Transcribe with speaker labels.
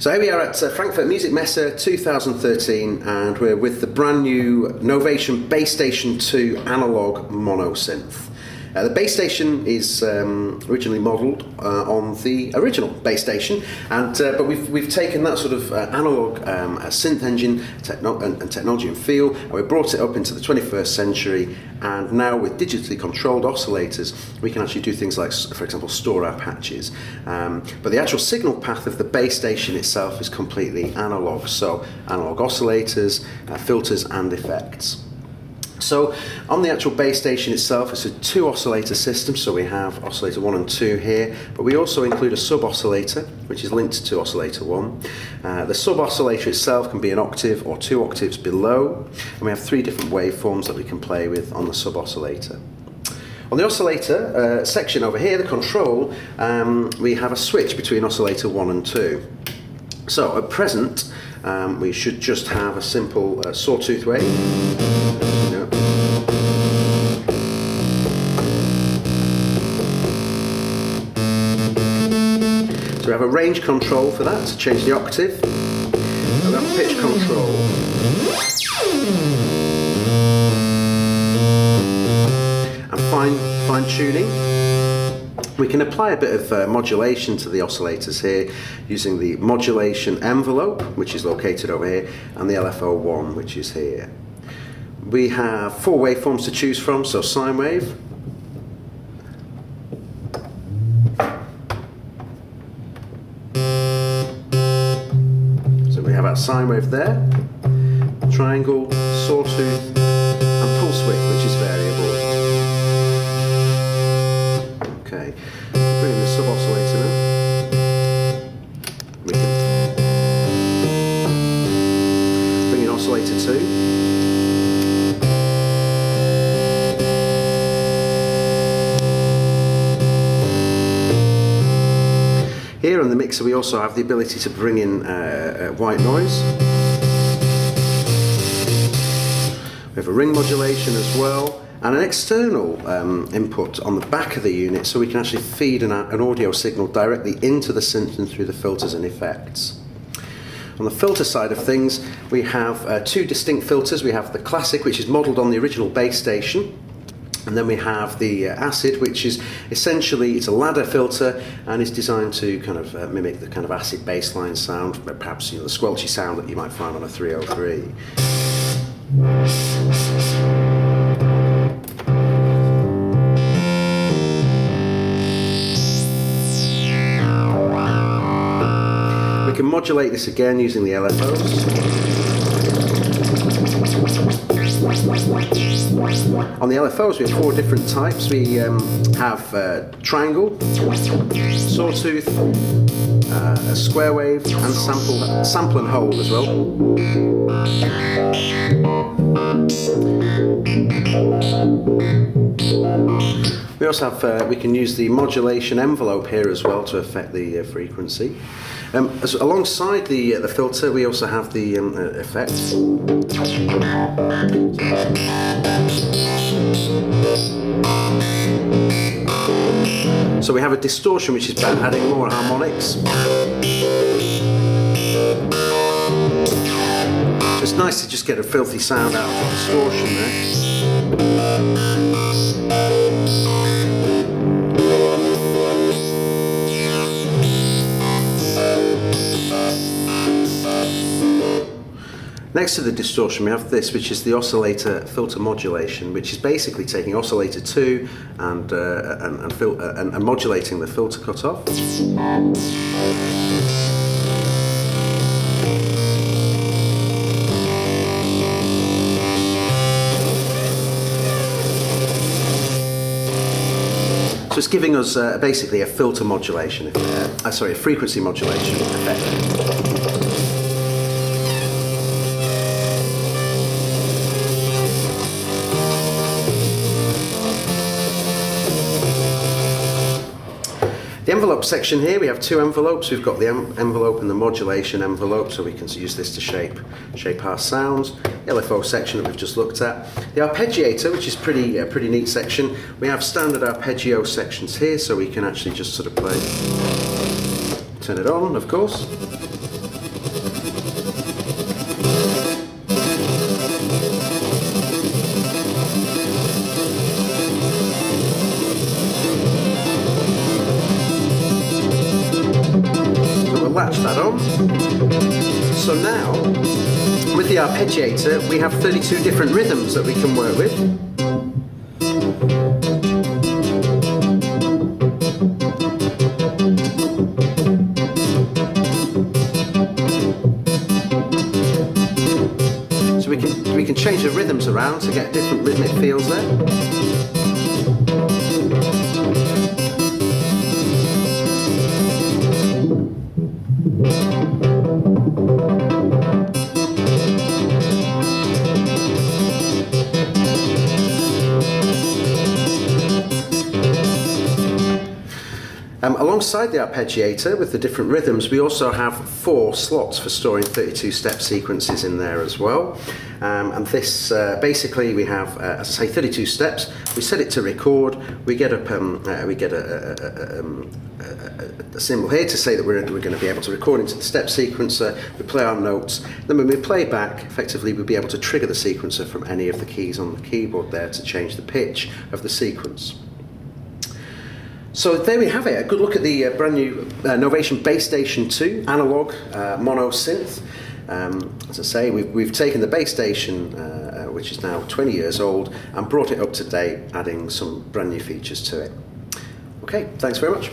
Speaker 1: So here we are at Frankfurt Music Messe 2013, and we're with the brand new Novation Bass Station II analog mono synth. The bass station is originally modelled on the original bass station, and but we've taken that sort of analog synth engine and technology and feel, and we brought it up into the 21st century. And now with digitally controlled oscillators, we can actually do things like, for example, store our patches. But the actual signal path of the bass station itself is completely analog. So analog oscillators, filters, and effects. So on the actual bass station itself, it's a 2 oscillator system, so we have oscillator 1 and 2 here, but we also include a sub oscillator which is linked to oscillator 1. The sub oscillator itself can be an octave or 2 octaves below, and we have 3 different waveforms that we can play with on the sub oscillator. On the oscillator section over here, the control, we have a switch between oscillator 1 and 2. So at present we should just have a simple sawtooth wave. So we have a range control for that to change the octave, and we have a pitch control. And fine tuning. We can apply a bit of modulation to the oscillators here using the modulation envelope, which is located over here, and the LFO1, which is here. We have 4 waveforms to choose from, so sine wave, we have our sine wave there, triangle, sawtooth, and pulse width, which is variable. Okay, bring in the sub oscillator now. We can bring in oscillator 2. Here on the mixer we also have the ability to bring in white noise. We have a ring modulation as well, and an external input on the back of the unit, so we can actually feed an audio signal directly into the synth and through the filters and effects. On the filter side of things, we have 2 distinct filters. We have the classic, which is modelled on the original bass station. And then we have the acid, which is essentially, it's a ladder filter and is designed to kind of mimic the kind of acid bassline sound, perhaps the squelchy sound that you might find on a 303. We can modulate this again using the LFOs. On the LFOs we have 4 different types. We have triangle, sawtooth, a square wave, and sample and hold as well. We also have, we can use the modulation envelope here as well to affect the frequency. Alongside the filter, we also have the effects. So we have a distortion, which is about adding more harmonics. So it's nice to just get a filthy sound out of the distortion there. Next to the distortion we have this, which is the oscillator filter modulation, which is basically taking oscillator 2 and modulating the filter cutoff. So it's giving us basically a filter modulation, a frequency modulation effect. The envelope section here, we have 2 envelopes. We've got the envelope and the modulation envelope, so we can use this to shape our sounds. The LFO section that we've just looked at. The arpeggiator, which is a pretty neat section. We have standard arpeggio sections here, so we can actually just sort of play. Turn it on, of course. So now, with the arpeggiator, we have 32 different rhythms that we can work with. So we can change the rhythms around to get different rhythmic feels there. Alongside the arpeggiator with the different rhythms, we also have 4 slots for storing 32 step sequences in there as well. And this basically we have, as I say, 32 steps. We set it to record. We get a symbol here to say that we're going to be able to record into the step sequencer. We play our notes. Then when we play back, effectively we'll be able to trigger the sequencer from any of the keys on the keyboard there to change the pitch of the sequence. So there we have it, a good look at the brand new Novation Bass Station II analog mono synth. As I say, we've taken the Bass Station, which is now 20 years old, and brought it up to date, adding some brand new features to it. Okay, thanks very much.